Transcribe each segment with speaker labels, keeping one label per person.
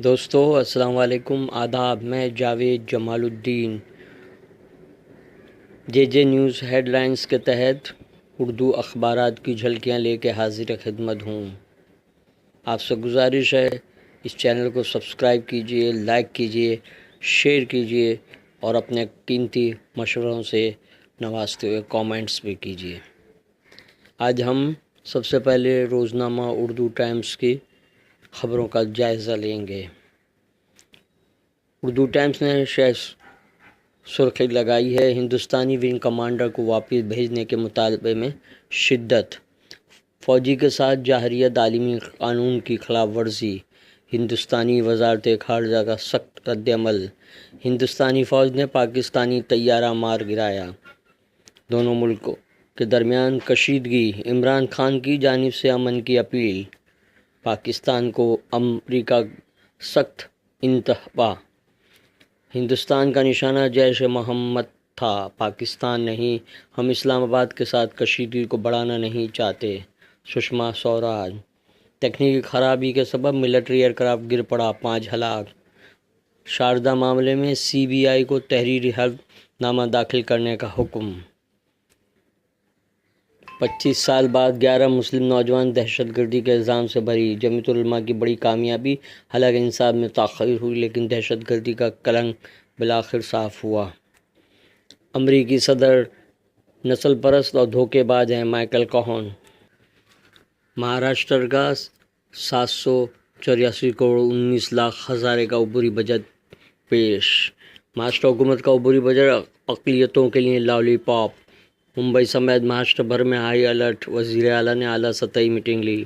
Speaker 1: دوستو السلام علیکم، آداب۔ میں جاوید جمال الدین جے نیوز ہیڈ لائنز کے تحت اردو اخبارات کی جھلکیاں لے کے حاضر خدمت ہوں۔ آپ سے گزارش ہے اس چینل کو سبسکرائب کیجئے، لائک کیجئے، شیئر کیجئے اور اپنے قیمتی مشوروں سے نوازتے ہوئے کامنٹس بھی کیجئے۔ آج ہم سب سے پہلے روزنامہ اردو ٹائمز کی خبروں کا جائزہ لیں گے۔ اردو ٹائمز نے سرخی لگائی ہے، ہندوستانی ونگ کمانڈر کو واپس بھیجنے کے مطالبے میں شدت، فوجی کے ساتھ جارحیت عالمی قانون کی خلاف ورزی، ہندوستانی وزارت خارجہ کا سخت رد عمل، ہندوستانی فوج نے پاکستانی طیارہ مار گرایا، دونوں ملکوں کے درمیان کشیدگی، عمران خان کی جانب سے امن کی اپیل، پاکستان کو امریکہ سخت انتباہ، ہندوستان کا نشانہ جیش محمد تھا، پاکستان نہیں، ہم اسلام آباد کے ساتھ کشیدگی کو بڑھانا نہیں چاہتے، سشما سوراج، تکنیکی خرابی کے سبب ملٹری ایئرکرافٹ گر پڑا، 5 ہلاک، شاردا معاملے میں سی بی آئی کو تحریری حلف نامہ داخل کرنے کا حکم، 25 سال بعد 11 مسلم نوجوان دہشت گردی کے الزام سے بری، جمیعت العلماء کی بڑی کامیابی، حلقہ انصاف میں تاخیر ہوئی لیکن دہشت گردی کا کلنک بالآخر صاف ہوا۔ امریکی صدر نسل پرست اور دھوکے باز ہیں، مائیکل کوہن، مہاراشٹر کا 784 کروڑ 19 لاکھ ہزارے کا عبوری بجٹ پیش، مہاراشٹر حکومت کا عبوری بجٹ اقلیتوں کے لیے لالی پاپ، ممبئی سمیت مہاراشٹر بھر میں ہائی الرٹ، وزیر اعلیٰ نے اعلیٰ سطحی میٹنگ لی۔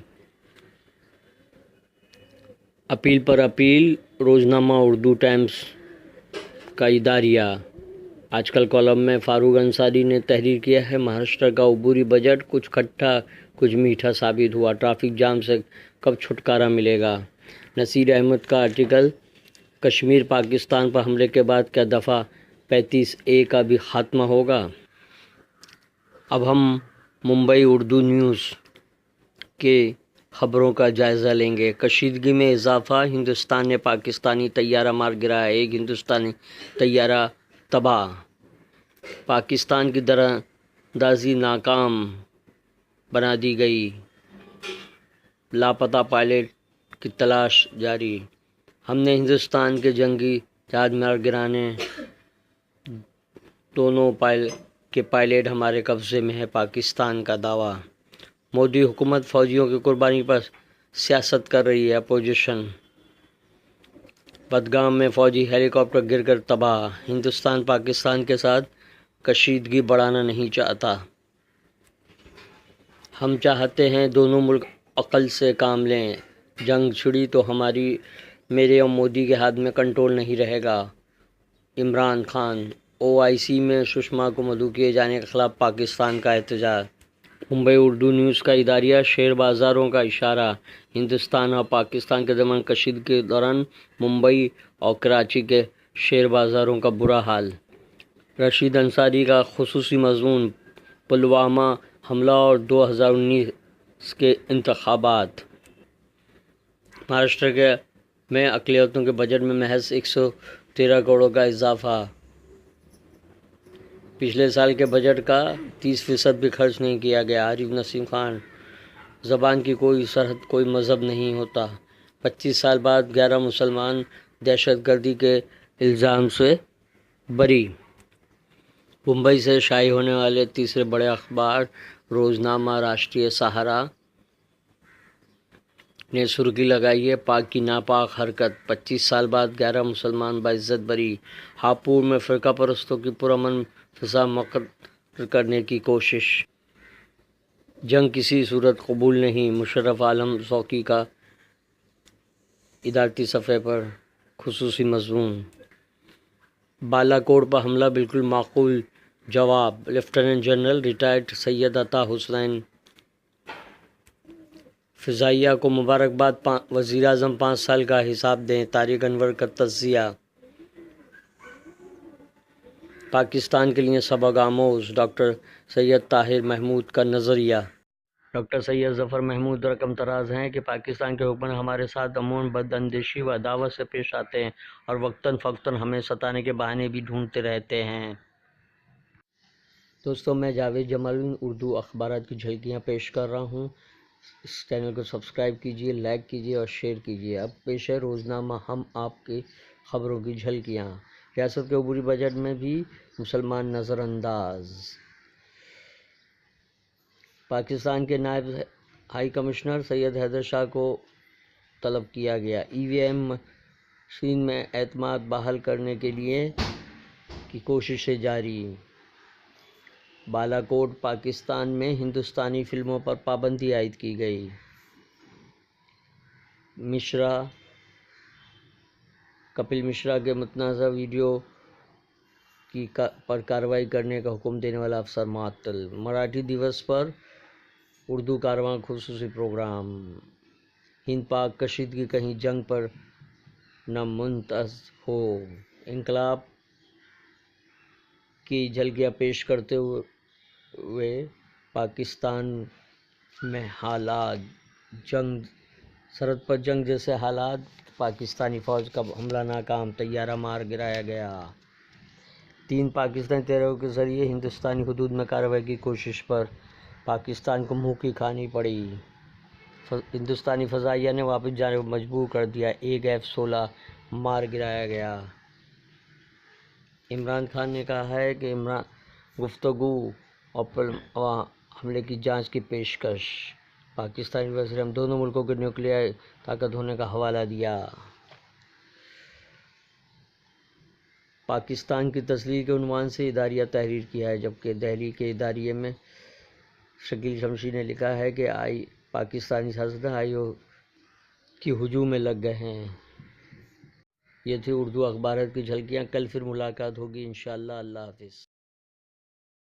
Speaker 1: اپیل پر اپیل، روزنامہ اردو ٹائمز کا اداریہ، آج کل کالم میں فاروق انصاری نے تحریر کیا ہے، مہاراشٹر کا عبوری بجٹ کچھ کھٹا کچھ میٹھا ثابت ہوا، ٹریفک جام سے کب چھٹکارا ملے گا؟ نصیر احمد کا آرٹیکل، کشمیر پاکستان پر حملے کے بعد کیا دفعہ 35A کا بھی خاتمہ ہوگا؟ اب ہم ممبئی اردو نیوز کے خبروں کا جائزہ لیں گے۔ کشیدگی میں اضافہ، ہندوستان نے پاکستانی طیارہ مار گرایا، ایک ہندوستانی طیارہ تباہ، پاکستان کی دراندازی ناکام بنا دی گئی، لاپتہ پائلٹ کی تلاش جاری، ہم نے ہندوستان کے جنگی جہاز مار گرانے، دونوں کے پائلٹ ہمارے قبضے میں ہے، پاکستان کا دعویٰ، مودی حکومت فوجیوں کی قربانی پر سیاست کر رہی ہے، اپوزیشن، بڈگام میں فوجی ہیلی کاپٹر گر کر تباہ، ہندوستان پاکستان کے ساتھ کشیدگی بڑھانا نہیں چاہتا، ہم چاہتے ہیں دونوں ملک عقل سے کام لیں، جنگ چھڑی تو میرے اور مودی کے ہاتھ میں کنٹرول نہیں رہے گا، عمران خان، OIC میں سشما کو مدعو کیے جانے کے خلاف پاکستان کا احتجاج۔ ممبئی اردو نیوز کا اداریہ، شیئر بازاروں کا اشارہ، ہندوستان اور پاکستان کے درمیان کشیدگی کے دوران ممبئی اور کراچی کے شیئر بازاروں کا برا حال، رشید انصاری کا خصوصی مضمون، پلوامہ حملہ اور 2019 کے انتخابات، مہاراشٹر میں اقلیتوں کے بجٹ میں محض 113 کروڑ کا اضافہ، پچھلے سال کے بجٹ کا 30% بھی خرچ نہیں کیا گیا، عارف نسیم خان، زبان کی کوئی سرحد کوئی مذہب نہیں ہوتا، 25 سال بعد 11 مسلمان دہشت گردی کے الزام سے بری۔ ممبئی سے شائع ہونے والے تیسرے بڑے اخبار روزنامہ راشٹریہ سہارا نے سرخی لگائی ہے، پاک کی ناپاک حرکت، 25 سال بعد 11 مسلمان باعزت بری، ہاپوڑ میں فرقہ پرستوں کی پرامن فضا مقرر کرنے کی کوشش، جنگ کسی صورت قبول نہیں، مشرف عالم ذوقی کا ادارتی صفحے پر خصوصی مضمون، بالا کوٹ پر حملہ بالکل معقول جواب، لیفٹیننٹ جنرل ریٹائرڈ سید عطا حسین فضائیہ کو مبارکباد، وزیر اعظم 5 سال کا حساب دیں، طارق انور کا تجزیہ، پاکستان کے لیے سبق آموز، ڈاکٹر سید طاہر محمود کا نظریہ، ڈاکٹر سید ظفر محمود رقم تراز ہیں کہ پاکستان کے حکمران ہمارے ساتھ امن، بد اندیشی و عداوت سے پیش آتے ہیں اور وقتاً فوقتاً ہمیں ستانے کے بہانے بھی ڈھونڈتے رہتے ہیں۔ دوستو، میں جاوید جمال اردو اخبارات کی جھلکیاں پیش کر رہا ہوں۔ اس چینل کو سبسکرائب کیجیے، لائک کیجیے اور شیئر کیجیے۔ اب پیش ہے روزنامہ ہم آپ کی خبروں کی جھلکیاں۔ ریاست کے عبوری بجٹ میں بھی مسلمان نظر انداز۔ پاکستان کے نائب ہائی کمشنر سید حیدر شاہ کو طلب کیا گیا۔ ای وی ایم مشین میں اعتماد بحال کرنے کے لیے کی کوششیں جاری۔ بالاکوٹ، پاکستان میں ہندوستانی فلموں پر پابندی عائد کی گئی۔ کپل مشرا کے متنازع ویڈیو پر کارروائی کرنے کا حکم دینے والا افسر معطل۔ مراٹھی دیوس پر اردو کاررواں خصوصی پروگرام۔ ہند پاک کشیدگی کہیں جنگ پر نہ منتہز ہو۔ انقلاب کی جھلکیاں پیش کرتے ہوئے پاکستان میں حالات، سرحد پر جنگ جیسے حالات، پاکستانی فوج کا حملہ ناکام، طیارہ مار گرایا گیا۔ 3 پاکستانی طیاروں کے ذریعے ہندوستانی حدود میں کارروائی کی کوشش پر پاکستان کو منہ کی کھانی پڑی۔ ہندوستانی فضائیہ نے واپس جانے پر مجبور کر دیا۔ ایک F-16 مار گرایا گیا۔ عمران خان نے کہا ہے کہ گفتگو اور پلوامہ حملے کی جانچ کی پیشکش۔ پاکستانی وزیر اعظم دونوں ملکوں کو نیوکلیائی طاقت ہونے کا حوالہ دیا۔ پاکستان کی تسلیح کے عنوان سے اداریہ تحریر کیا ہے، جبکہ دہلی کے اداریے میں شکیل شمشی نے لکھا ہے کہ پاکستانی سیاستدان IO کی ہجوم میں لگ گئے ہیں۔ یہ تھی اردو اخبارات کی جھلکیاں۔ کل پھر ملاقات ہوگی انشاءاللہ۔ اللہ حافظ۔